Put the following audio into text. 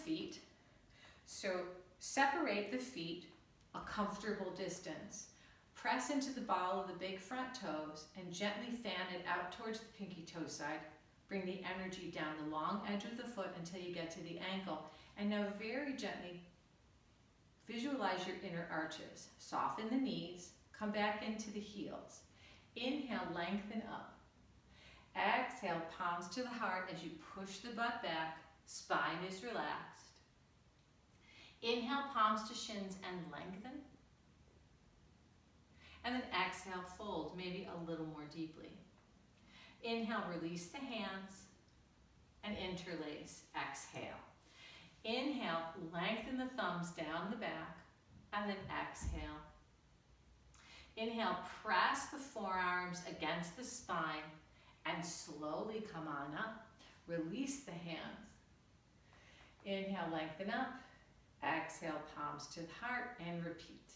feet. So separate the feet a comfortable distance. Press into the ball of the big front toes and gently fan it out towards the pinky toe side. Bring the energy down the long edge of the foot until you get to the ankle. And now very gently visualize your inner arches. Soften the knees, come back into the heels. Inhale, lengthen up. Exhale, palms to the heart as you push the butt back, spine is relaxed. Inhale, palms to shins and lengthen. And then exhale, fold, maybe a little more deeply. Inhale, release the hands and interlace. Exhale. Inhale, lengthen the thumbs down the back, and then exhale. Inhale, press the forearms against the spine and slowly come on up. Release the hands. Inhale, lengthen up. Exhale, palms to the heart and repeat.